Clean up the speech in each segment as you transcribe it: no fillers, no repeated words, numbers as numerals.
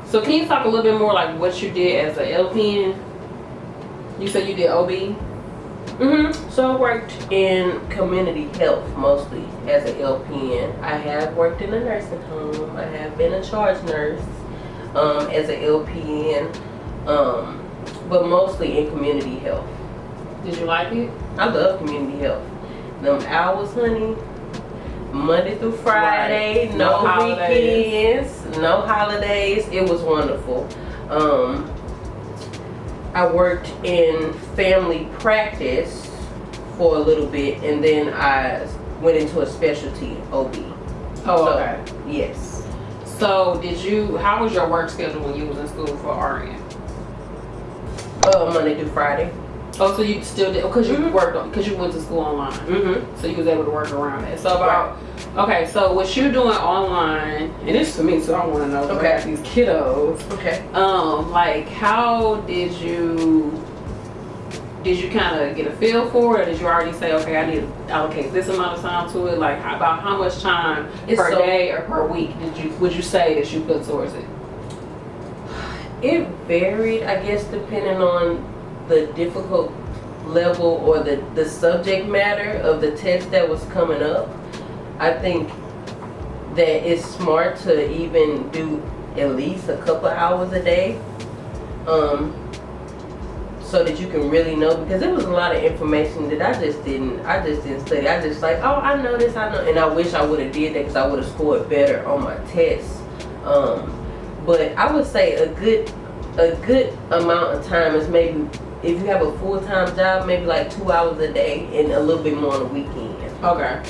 So can you talk a little bit more like what you did as a LPN? You said you did OB? So I worked in community health mostly as an LPN. I have worked in a nursing home. I have been a charge nurse as an LPN, but mostly in community health. Did you like it? I love community health. Them hours, honey, Monday through Friday, right. no holidays. weekends, no holidays. It was wonderful. I worked in family practice for a little bit, and then I went into a specialty OB. Oh, okay. Yes. So how was your work schedule when you was in school for RN? Monday through Friday. Oh, so you still did, because you because you went to school online. So you was able to work around it. So okay, so what you're doing online, and this for me, so I want to know about these kiddos. Okay. Like how did you kind of get a feel for it, or did you already say, okay, I need to allocate this amount of time to it? Like about how much time per day or per week would you say that you put towards it? It varied, I guess, depending on the difficult level or the subject matter of the test that was coming up. I think that it's smart to even do at least a couple hours a day, so that you can really know, because there was a lot of information that I just didn't study. I just like, oh, I know this, I know, and I wish I would have did that because I would have scored better on my tests. But I would say a good amount of time is maybe, if you have a full-time job, maybe like 2 hours a day and a little bit more on the weekend. Okay.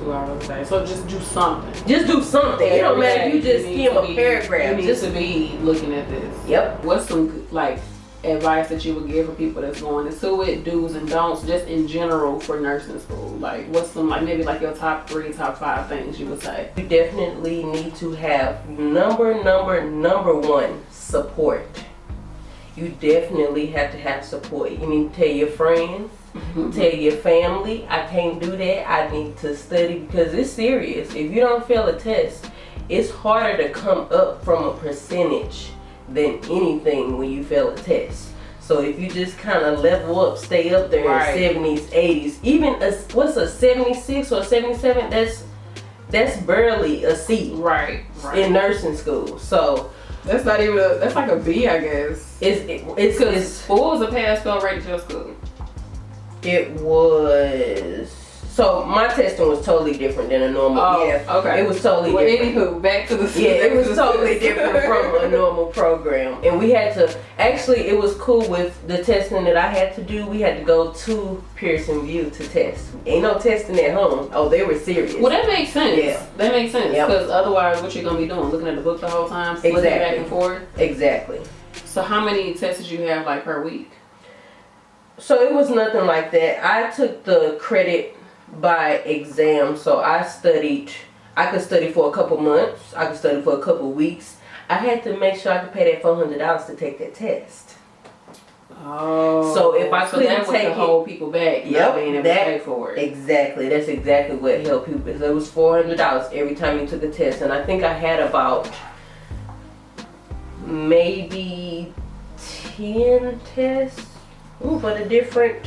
2 hours a day. So just do something. Just do something. It don't matter if you just skim a paragraph. You need to be looking at this. Yep. What's some like advice that you would give for people that's going into it, do's and don'ts, just in general for nursing school? Like what's some, like maybe like your top 3, top 5 things you would say? You definitely need to have number 1, support. You definitely have to have support. You need to tell your friends, tell your family, I can't do that, I need to study, because it's serious. If you don't fail a test, it's harder to come up from a percentage than anything when you fail a test. So if you just kind of level up, stay up there in 70s, 80s, even what's a 76 or 77, that's barely a C in nursing school. So that's not even that's like a B, I guess. It's what was the pass fail rate at your school? It was, so my testing was totally different than a normal. Okay. It was totally different. Anywho, back to the it was totally different from a normal program, and we had to it was cool with the testing that I had to do. We had to go to Pearson View to test. Ain't no testing at home. Oh, they were serious. Well, that makes sense. Yeah, that makes sense, because otherwise, what you're gonna be doing? Looking at the book the whole time, flipping back and forth. Exactly. So how many tests did you have like per week? So it was nothing like that. I took the credit by exam, so I could study for a couple months, I could study for a couple weeks. I had to make sure I could pay that $400 to take that test. Oh, so if I couldn't that take to hold people back, being able to pay for it. Exactly, that's exactly what helped people. Because it was $400 every time you took a test, and I think I had about maybe 10 tests, but a different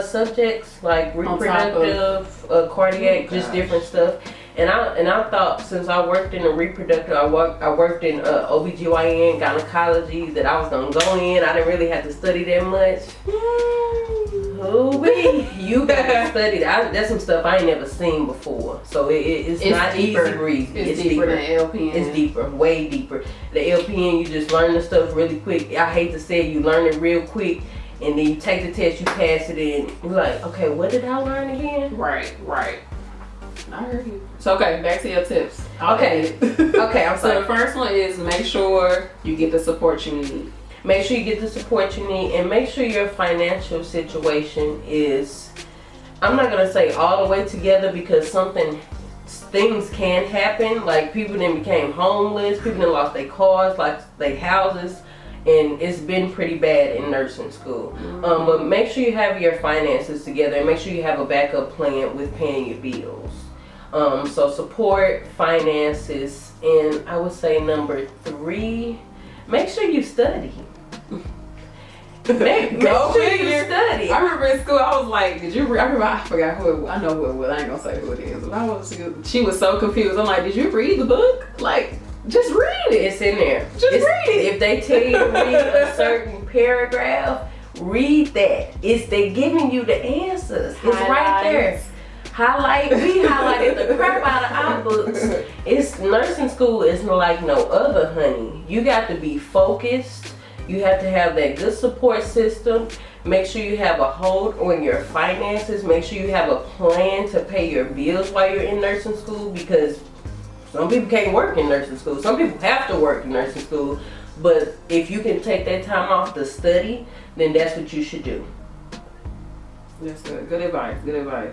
subjects like reproductive, cardiac, just different stuff. And I thought, since I worked in a reproductive, I worked in OBGYN, gynecology, that I was gonna go in. I didn't really have to study that much. You gotta study that. That's some stuff I ain't never seen before. So it's not deeper. Easy breezy. It's deeper than LPN. It's deeper, way deeper. The LPN, you just learn the stuff really quick. I hate to say it, you learn it real quick, and then you take the test, you pass it, and you're like, okay, what did I learn again? Right. I heard you. So okay, back to your tips. Okay, I'm sorry. So the first one is make sure you get the support you need. Make sure you get the support you need, and make sure your financial situation is, I'm not gonna say all the way together, because things can happen. Like people then became homeless, people then lost their cars, like their houses, and it's been pretty bad in nursing school. But make sure you have your finances together, and make sure you have a backup plan with paying your bills. So support, finances, And I would say number 3, make sure you study. Make sure you study. I remember in school, I was like, did you I remember, I forgot who it was. I know who it was. I ain't gonna say who it is. But she was so confused. I'm like, did you read the book? Like, just read it. It's in there. Just read it. If they tell you to read a certain paragraph, read that. They giving you the answers. It's right there. We highlighted the crap out of our books. It's nursing school is like no other, honey. You got to be focused. You have to have that good support system. Make sure you have a hold on your finances. Make sure you have a plan to pay your bills while you're in nursing school, because some people can't work in nursing school. Some people have to work in nursing school. But if you can take that time off to study, then that's what you should do. That's good. Good advice. Good advice.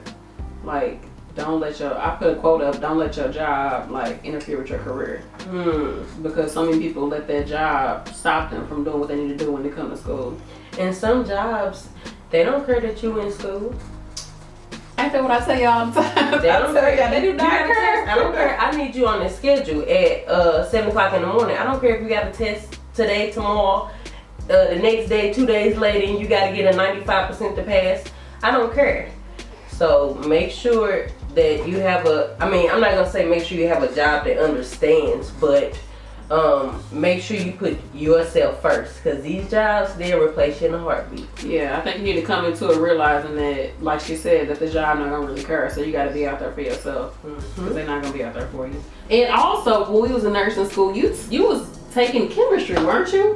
Like, I put a quote up, don't let your job like interfere with your career. Because so many people let that job stop them from doing what they need to do when they come to school. And some jobs, they don't care that you in school. Ain't that what I tell you all the time? They don't care. They do not care. I don't care. I need you on the schedule at 7 o'clock in the morning. I don't care if you got a test today, tomorrow, the next day, 2 days later, and you got to get a 95% to pass. I don't care. So make sure that you have I'm not going to say make sure you have a job that understands, but make sure you put yourself first, because these jobs, they'll replace you in a heartbeat. Yeah, I think you need to come into it realizing that, like she said, that the job not going to really care, so you got to be out there for yourself, because they're not going to be out there for you. And also, when we was in nursing school, you was taking chemistry, weren't you?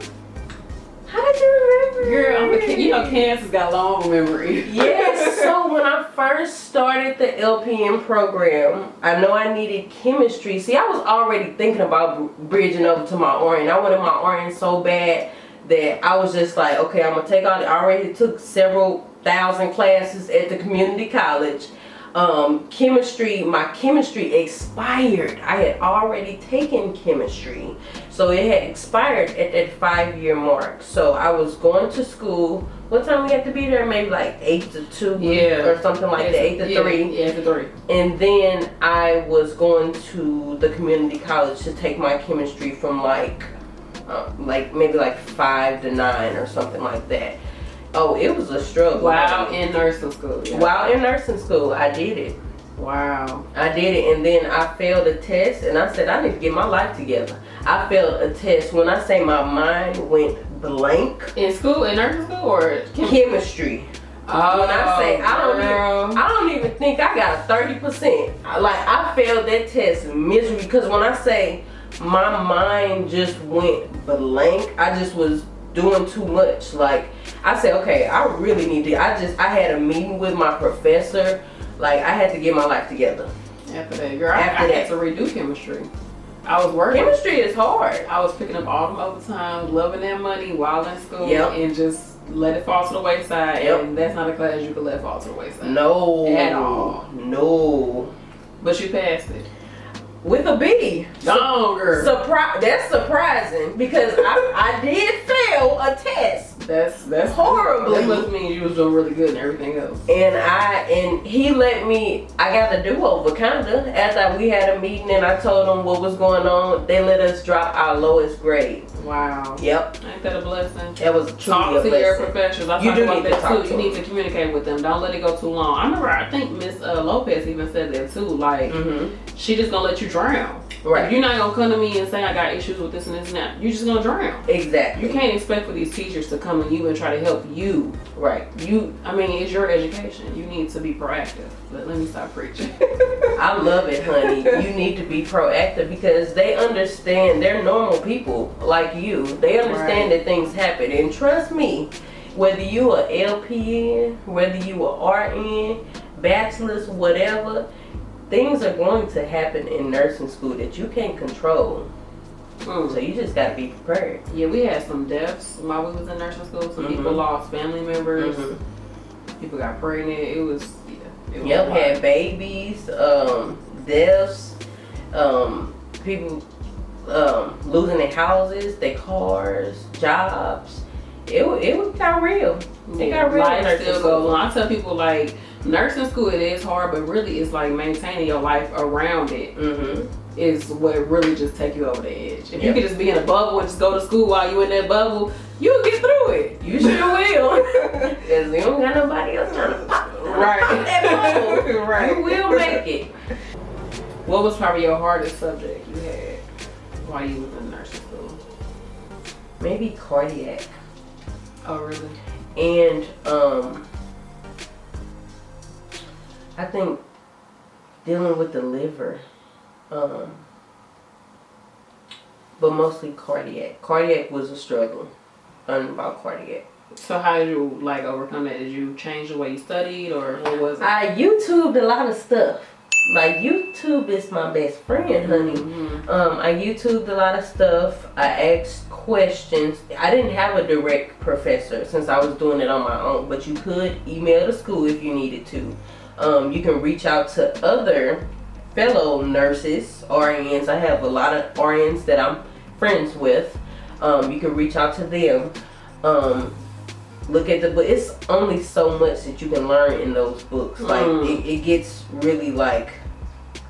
How did you remember? Girl, you know Kansas got long memory. Yes, so when I first started the LPN program, I know I needed chemistry. See, I was already thinking about bridging over to my RN. I wanted my RN so bad that I was just like, okay, I'm going to take all I already took several thousand classes at the community college. My chemistry expired. I had already taken chemistry, so it had expired at that 5-year mark. So I was going to school. What time we had to be there? Maybe like 8 to 2, or something like that. 8 to 3. Yeah, 8 to 3. And then I was going to the community college to take my chemistry from maybe 5 to 9 or something like that. Oh, it was a struggle. While in nursing school. Yeah. While in nursing school, I did it. Wow. I did it, and then I failed a test, and I said, I need to get my life together. I failed a test. When I say my mind went blank. In school, in nursing school, or chemistry? Oh, when I say I don't even think I got a 30%. I failed that test miserably, because when I say my mind just went blank, I just was doing too much. Like, I said, okay, I really need to. I had a meeting with my professor. Like, I had to get my life together. After that, girl, I had to redo chemistry. I was working. Chemistry is hard. I was picking up all them overtime, loving that money while in school, and just let it fall to the wayside. And that's not a class you could let fall to the wayside. No. At all. No. But you passed it. With a B. Longer. That's surprising, because I did fail a test. That's horribly. That must mean you was doing really good and everything else. And he let me. I got a do-over kinda after we had a meeting, and I told them what was going on. They let us drop our lowest grade. Wow. Yep. Ain't that a blessing? That was truly Talk a blessing. to your professionals. I talk about that too. You need them. to communicate with them. Don't let it go too long. I remember, I think Miss Lopez even said that too. Like, she just gonna let you drown. Right. If you're not gonna come to me and say I got issues with this and this and that, you're just gonna drown. Exactly. You can't expect for these teachers to come to you and try to help you. Right. It's your education. You need to be proactive. But let me stop preaching. I love it, honey. You need to be proactive, because they understand. They're normal people like you. They understand that things happen. And trust me, whether you are LPN, whether you are RN, bachelor's, whatever, things are going to happen in nursing school that you can't control. So you just got to be prepared. Yeah, we had some deaths while we was in nursing school. Some people lost family members. People got pregnant. It was had babies, deaths, people losing their houses, their cars, jobs. It got real. It got real. Life still goes on. I tell people, like, nursing school, it is hard, but really it's like maintaining your life around it. is what really just take you over the edge. If you could just be in a bubble and just go to school while you in that bubble, you'll get through it. You sure will. Because you don't got nobody else trying to pop that bubble. Right. You will make it. What was probably your hardest subject you had while you was in nursing school? Maybe cardiac. Oh, really? And I think dealing with the liver. But mostly cardiac. Cardiac was a struggle. About cardiac. So how did you like overcome that? Did you change the way you studied, or what was it? I YouTubed a lot of stuff. Like, YouTube is my best friend, honey. I YouTubed a lot of stuff. I asked questions. I didn't have a direct professor since I was doing it on my own, but you could email the school if you needed to. You can reach out to other fellow nurses, RNs. I have a lot of RNs that I'm friends with. You can reach out to them. Look at but it's only so much that you can learn in those books. Like, it gets really like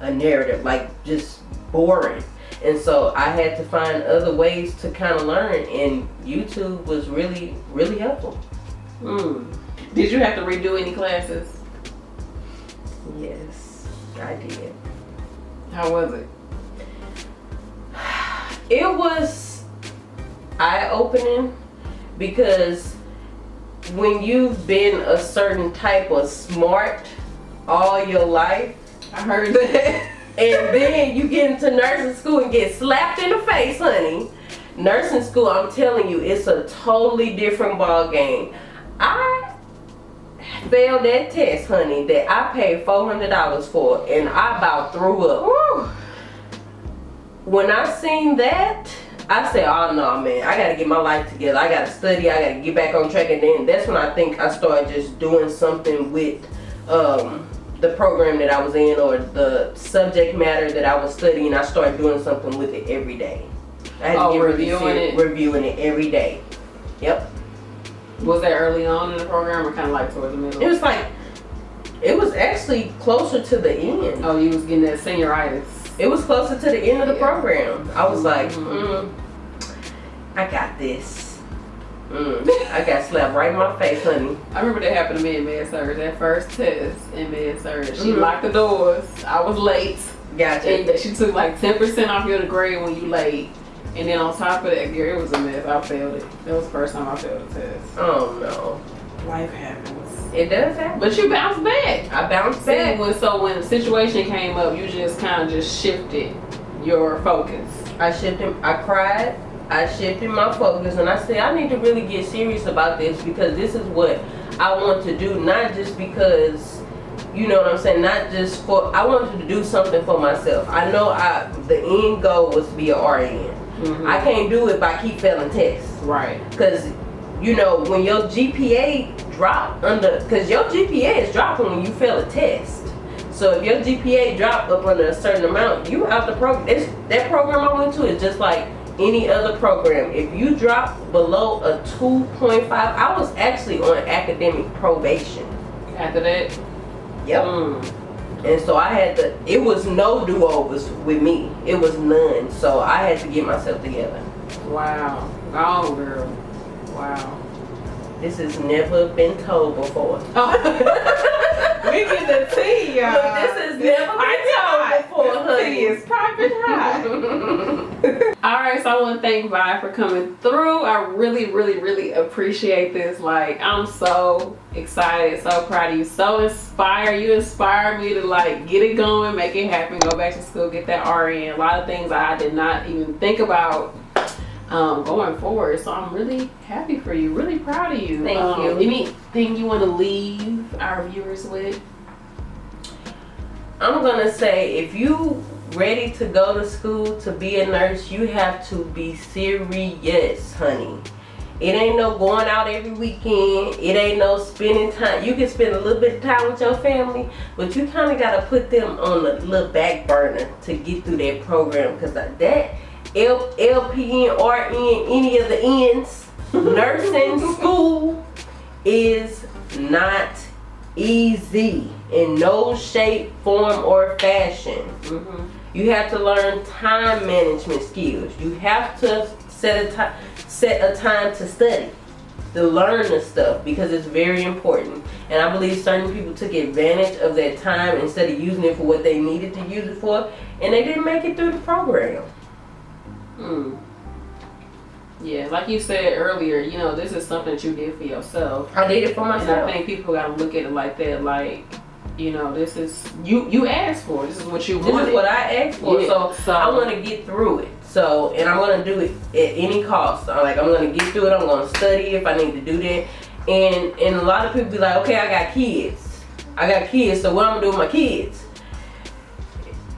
a narrative, like just boring. And so I had to find other ways to kind of learn, and YouTube was really, really helpful. Did you have to redo any classes? Yes, I did. How was it? It was eye-opening, because when you've been a certain type of smart all your life, I heard that. and then you get into nursing school and get slapped in the face, honey. Nursing school, I'm telling you, it's a totally different ball game. I failed that test, honey, that I paid $400 for, and I about threw up. Woo. When I seen that, I said, oh no, man, I gotta get my life together. I gotta study, I gotta get back on track. And then that's when I think I started just doing something with the program that I was in, or the subject matter that I was studying. I started doing something with it every day. I had to get reviewing it every day. Yep. Was that early on in the program, or kind of like towards the middle? It was actually closer to the end. Oh, you was getting that senioritis. It was closer to the end of the program. I was like, I got this. I got slapped right in my face, honey. I remember that happened to me in med-surg. That first test in med-surg, she locked the doors. I was late. Gotcha. And she took like 10% off your grade when you late. And then on top of that, girl, it was a mess. I failed it. That was the first time I failed a test. Oh no. Life happens. It does happen. But you bounced back. I bounced back. When the situation came up, you just kind of just shifted your focus. I cried. I shifted my focus, and I said, I need to really get serious about this, because this is what I want to do, not just because, you know what I'm saying, not just for, I wanted to do something for myself. I know the end goal was to be an RN. I can't do it by keep failing tests. Right. Because, you know, when your GPA drop because your GPA is dropping when you fail a test. So if your GPA drop up under a certain amount, you out the program. That program I went to is just like any other program. If you drop below a 2.5, I was actually on academic probation. After that? Yep. And so it was no do-overs with me. It was none. So I had to get myself together. Wow. Oh, girl. Wow. This has never been told before. We get the tea, y'all. Look, this has never been told before, honey. Tea is popping hot. Alright, so I want to thank Vi for coming through. I really, really, really appreciate this. Like, I'm so excited, so proud of you, so inspired. You inspired me to like get it going, make it happen, go back to school, get that RN. A lot of things I did not even think about going forward. So I'm really happy for you, really proud of you. Thank you. Anything you want to leave our viewers with? I'm gonna say, if you ready to go to school to be a nurse, you have to be serious, honey. It ain't no going out every weekend. It ain't no spending time. You can spend a little bit of time with your family, but you kind of got to put them on a little back burner to get through that program, because that LPN, RN, any of the N's, nursing school is not easy in no shape, form, or fashion. You have to learn time management skills. You have to set a time to study, to learn the stuff, because it's very important. And I believe certain people took advantage of that time instead of using it for what they needed to use it for, and they didn't make it through the program. Yeah, like you said earlier, you know, this is something that you did for yourself. I did it for myself. And I think people gotta look at it like that, like, you know, this is you asked for. This is what you wanted. This is what I asked for. Yeah, so I want to get through it. So, and I'm gonna do it at any cost. I'm gonna get through it. I'm gonna study if I need to do that. And a lot of people be like, okay, I got kids. So what I'm gonna do with my kids?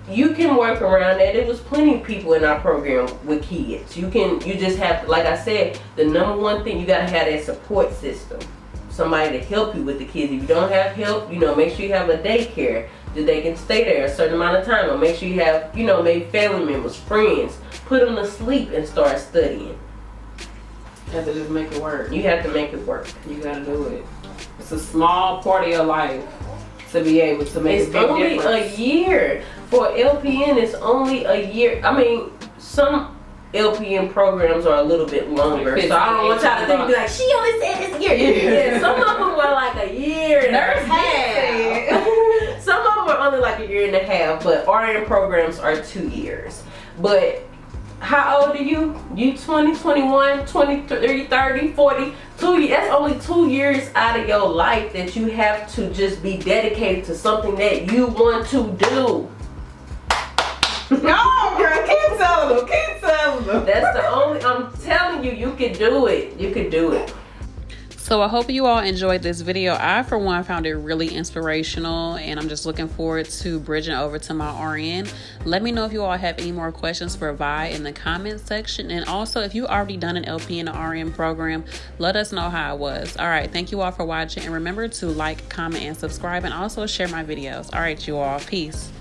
You can work around that. There was plenty of people in our program with kids. You just have to, like I said, the number one thing, you gotta have that support system. Somebody to help you with the kids. If you don't have help, you know, make sure you have a daycare that they can stay there a certain amount of time, or make sure you have, you know, maybe family members, friends, put them to sleep and start studying. You have to just make it work. You have to make it work. You gotta do it. It's a small part of your life to be able to make a big difference. It's only a year. For LPN, it's only a year. I mean, some LPN programs are a little bit longer, so I don't want y'all to think, be like, she only said it's a year. Yeah, some of them were like a year and a half. Some of them are only like a year and a half, but RN programs are 2 years. But how old are you? You 20, 21, 23, 30, 40, 2 years. That's only 2 years out of your life that you have to just be dedicated to something that you want to do. No, girl, keep telling them. That's the only, I'm telling you, you could do it. You could do it. So I hope you all enjoyed this video. I, for one, found it really inspirational, and I'm just looking forward to bridging over to my RN. Let me know if you all have any more questions for Vi in the comment section. And also, if you already done an LPN or RN program, let us know how it was. All right, thank you all for watching, and remember to like, comment, and subscribe, and also share my videos. All right, you all, peace.